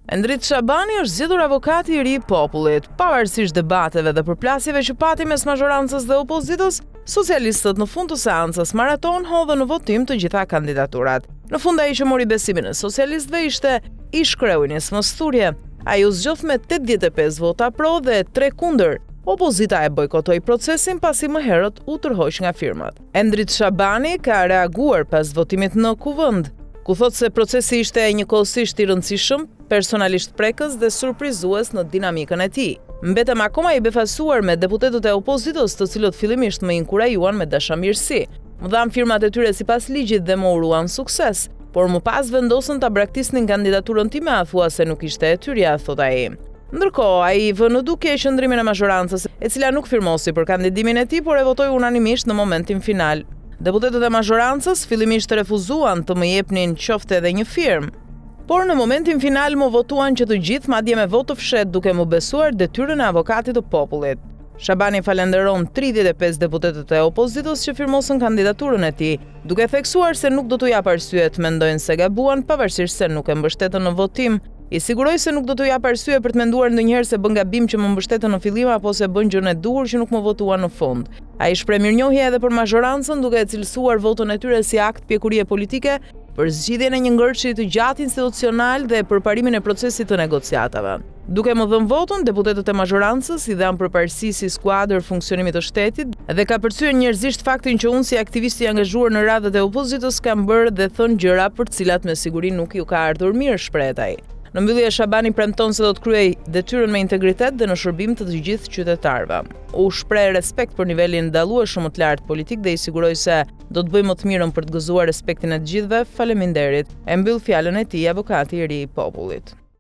Endrit Shabani është zgjedhur avokati i ri i popullit. Pavarësisht debateve dhe përplasjeve që pati mes mazhorancës dhe opozitës, socialistët në fund të seancës maraton hodhën në votim të gjitha kandidaturat. Në fund ai që mori besimin e socialistëve ishte ish kreu i nismës thurje. Ai u zgjodh me 85 vota pro dhe 3 kundër. Opozita e bojkotoi procesin pasi më herët u tërhoq nga firmat. Endrit Shabani ka reaguar pas votimit në Kuvend, ku thot se procesi ishte njëkohësisht i rëndësishëm, personalisht prekës dhe surprizues në dinamikën e tij. Mbetem akoma i befasuar me deputetët e opozitës, të cilët fillimisht më inkurajuan me dashamirësi. Më dhan firmat e tyre sipas ligjit dhe më uruan sukses, por më pas vendosën ta braktisnin kandidaturën time, thua se nuk ishte e tyrja, thot ai. Ndërkohë, ai vë në duke qëndrimin e mazhorancës, e cila nuk firmosi për kandidimin e tij, por e votoi unanimisht në momentin final. Deputetët e mazhorancës fillimisht refuzuan të më jepnin qoftë edhe një firmë, por në momentin final më votuan që të gjithë, madje me votë fshet, duke më besuar detyrën e avokatit të popullit. Shabani falenderon 35 deputetët e opozitës që firmosën kandidaturën e tij, duke theksuar se nuk do t'u jap arsye të mendojnë se gabuan, pavarësisht se nuk e mbështetën në votim. I siguroi se nuk do t'u jap arsye për të menduar ndonjëherë se bën gabim që më mbështetën në fillim apo se bën gjën e duhur që nuk më votuan në fund. Ai shpreh mirënjohje edhe për mazhorancën, duke e cilësuar votën e tyre si akt pjekurie politike për zgjidhjen e një ngërçi të gjatë institucional dhe përparimin e procesit të negociatave. Duke më dhënë votën, deputetët e mazhorancës i dhanë përparësi si skuadër funksionimit të shtetit dhe ka përcyer njerëzisht faktin që unë si aktivist i angazhuar në radhët e opozitës kam bërë dhe thënë gjëra për të cilat me siguri nuk ju ka ardhur mirë, shpreh ai. Në mbyllje, Shabani premton se do të kryej detyrën me integritet dhe në shërbim të të gjithë qytetarëve. U shpreh respekt për nivelin dallueshëm më të lartë politik dhe i siguroi se do të bëjë më të mirën për të gëzuar respektin e të gjithëve. Faleminderit. E mbyll fjalën e tij avokati i ri i popullit.